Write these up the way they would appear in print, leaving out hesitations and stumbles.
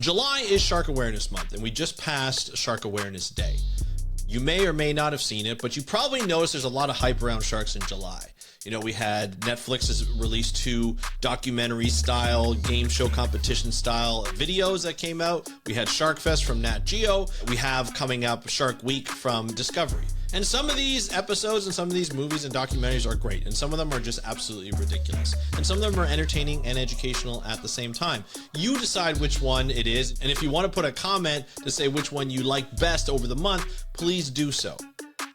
July is Shark Awareness Month, and we just passed Shark Awareness Day. You may or may not have seen it, but you probably noticed there's a lot of hype around sharks in July. You know, we had Netflix has released 2 documentary style, game show competition style videos that came out. We had Shark Fest from Nat Geo. We have coming up Shark Week from Discovery. And some of these episodes and some of these movies and documentaries are great, and some of them are just absolutely ridiculous. And some of them are entertaining and educational at the same time. You decide which one it is, and if you want to put a comment to say which one you like best over the month, please do so.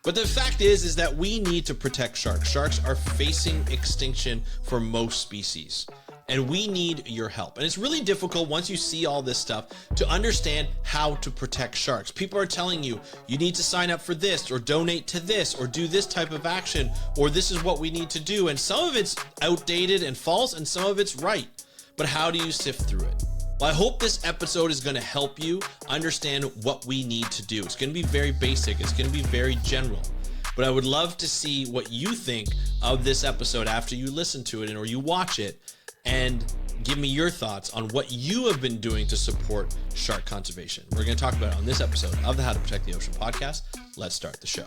But the fact is that we need to protect sharks. Sharks are facing extinction for most species, and we need your help. And it's really difficult once you see all this stuff to understand how to protect sharks. People are telling you, you need to sign up for this or donate to this or do this type of action, or this is what we need to do. And some of it's outdated and false, and some of it's right. But how do you sift through it? Well, I hope this episode is going to help you understand what we need to do. It's going to be very basic. It's going to be very general. But I would love to see what you think of this episode after you listen to it or you watch it, and give me your thoughts on what you have been doing to support shark conservation. We're going to talk about it on this episode of the How to Protect the Ocean podcast. Let's start the show.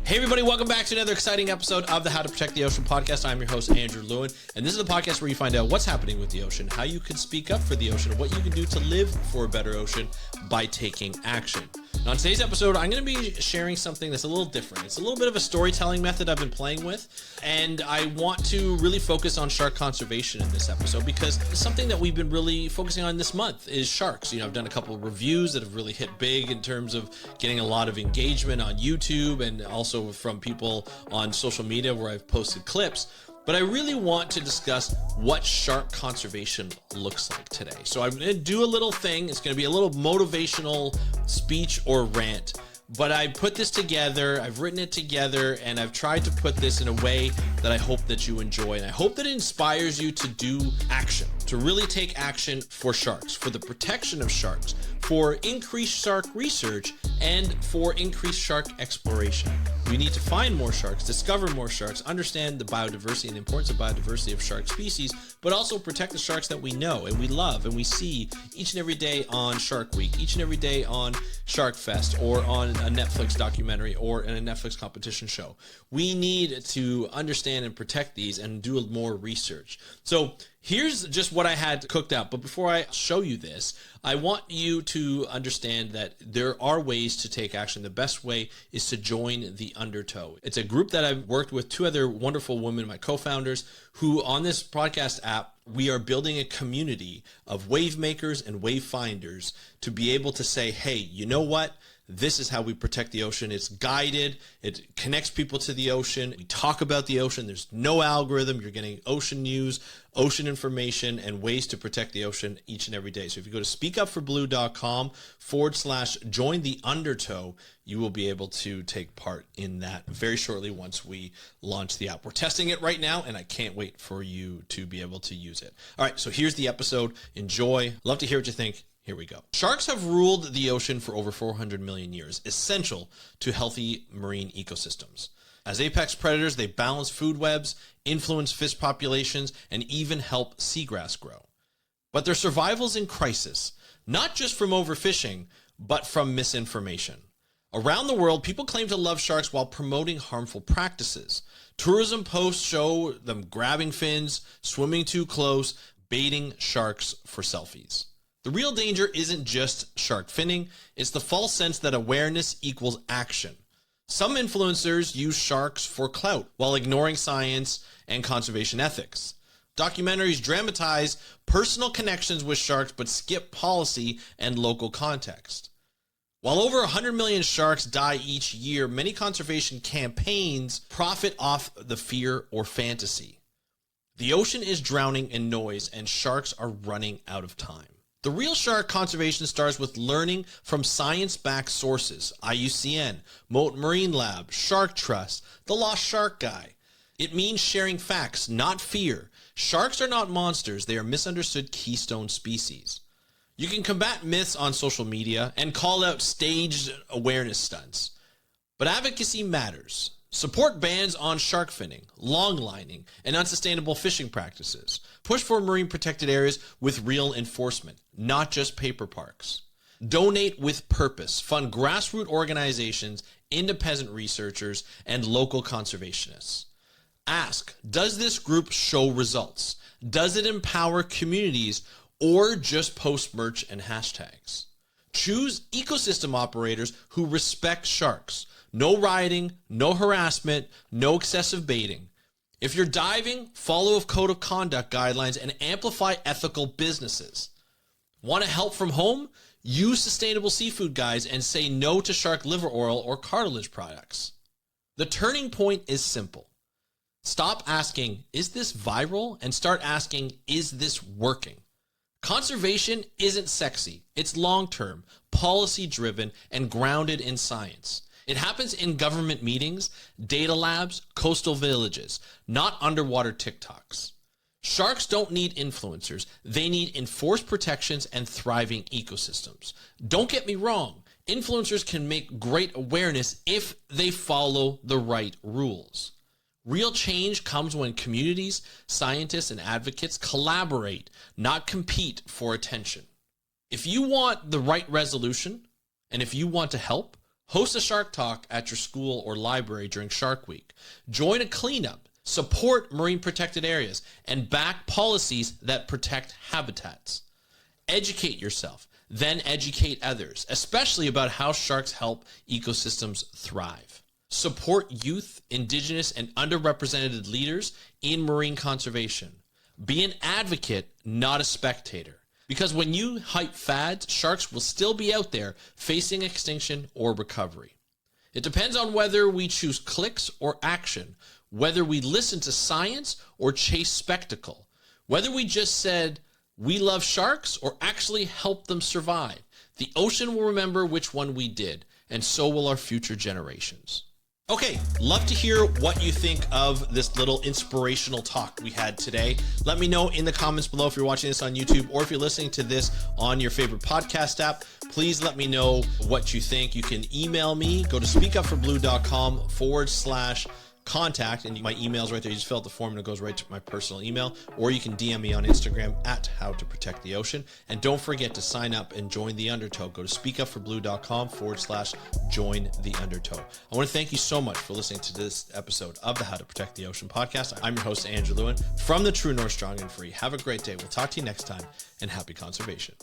Hey everybody, welcome back to another exciting episode of the How to Protect the Ocean podcast. I'm your host, Andrew Lewin, and this is the podcast where you find out what's happening with the ocean, how you can speak up for the ocean, and what you can do to live for a better ocean by taking action. Now, on today's episode, I'm going to be sharing something that's a little different. It's a little bit of a storytelling method I've been playing with, and I want to really focus on shark conservation in this episode because something that we've been really focusing on this month is sharks. You know, I've done a couple of reviews that have really hit big in terms of getting a lot of engagement on YouTube and also from people on social media where I've posted clips. But I really want to discuss what shark conservation looks like today. So I'm going to do a little thing. It's going to be a little motivational speech or rant. But I put this together, I've written it together, and I've tried to put this in a way that I hope that you enjoy. And I hope that it inspires you to do action, to really take action for sharks, for the protection of sharks, for increased shark research, and for increased shark exploration. We need to find more sharks, discover more sharks, understand the biodiversity and the importance of biodiversity of shark species, but also protect the sharks that we know and we love and we see each and every day on Shark Week, each and every day on Shark Fest, or on a Netflix documentary or in a Netflix competition show. We need to understand and protect these and do more research. So here's just what I had cooked up. But before I show you this, I want you to understand that there are ways to take action. The best way is to join the Undertow. It's a group that I've worked with 2 other wonderful women, my co-founders, who on this podcast app, we are building a community of wave makers and wave finders to be able to say, hey, you know what? This is how we protect the ocean. It's guided. It connects people to the ocean. We talk about the ocean. There's no algorithm. You're getting ocean news, ocean information, and ways to protect the ocean each and every day. So if you go to speakupforblue.com/join the Undertow, you will be able to take part in that very shortly once we launch the app. We're testing it right now, and I can't wait for you to be able to use it. All right, so here's the episode. Enjoy. Love to hear what you think. Here we go. Sharks have ruled the ocean for over 400 million years, essential to healthy marine ecosystems. As apex predators, they balance food webs, influence fish populations, and even help seagrass grow. But their survival is in crisis, not just from overfishing, but from misinformation. Around the world, people claim to love sharks while promoting harmful practices. Tourism posts show them grabbing fins, swimming too close, baiting sharks for selfies. The real danger isn't just shark finning, it's the false sense that awareness equals action. Some influencers use sharks for clout while ignoring science and conservation ethics. Documentaries dramatize personal connections with sharks but skip policy and local context. While over 100 million sharks die each year, many conservation campaigns profit off the fear or fantasy. The ocean is drowning in noise and sharks are running out of time. The real shark conservation starts with learning from science-backed sources, IUCN, Moat Marine Lab, Shark Trust, The Lost Shark Guy. It means sharing facts, not fear. Sharks are not monsters, they are misunderstood keystone species. You can combat myths on social media and call out staged awareness stunts. But advocacy matters. Support bans on shark finning, long lining, and unsustainable fishing practices. Push for marine protected areas with real enforcement, not just paper parks. Donate with purpose. Fund grassroots organizations, independent researchers, and local conservationists. Ask, does this group show results? Does it empower communities or just post merch and hashtags? Choose ecosystem operators who respect sharks. No rioting, no harassment, no excessive baiting. If you're diving, follow a code of conduct guidelines and amplify ethical businesses. Want to help from home? Use sustainable seafood guides and say no to shark liver oil or cartilage products. The turning point is simple. Stop asking, is this viral? And start asking, is this working? Conservation isn't sexy. It's long-term, policy-driven, and grounded in science. It happens in government meetings, data labs, coastal villages, not underwater TikToks. Sharks don't need influencers. They need enforced protections and thriving ecosystems. Don't get me wrong. Influencers can make great awareness if they follow the right rules. Real change comes when communities, scientists, and advocates collaborate, not compete for attention. If you want the right resolution, and if you want to help, host a Shark Talk at your school or library during Shark Week. Join a cleanup, support marine protected areas, and back policies that protect habitats. Educate yourself, then educate others, especially about how sharks help ecosystems thrive. Support youth, indigenous, and underrepresented leaders in marine conservation. Be an advocate, not a spectator. Because when you hype fads, sharks will still be out there facing extinction or recovery. It depends on whether we choose clicks or action, whether we listen to science or chase spectacle, whether we just said, we love sharks, or actually help them survive. The ocean will remember which one we did, and so will our future generations. Okay, love to hear what you think of this little inspirational talk we had today. Let me know in the comments below if you're watching this on YouTube or if you're listening to this on your favorite podcast app. Please let me know what you think. You can email me, go to speakupforbblue.com/contact, and my email's right there. You just fill out the form and it goes right to my personal email, or you can DM me on Instagram at How to Protect the Ocean. And don't forget to sign up and join the Undertow. Go to speakupforblue.com/join the Undertow. I want to thank you so much for listening to this episode of the How to Protect the Ocean podcast. I'm your host, Andrew Lewin, from the True North Strong and Free. Have a great day. We'll talk to you next time, and happy conservation.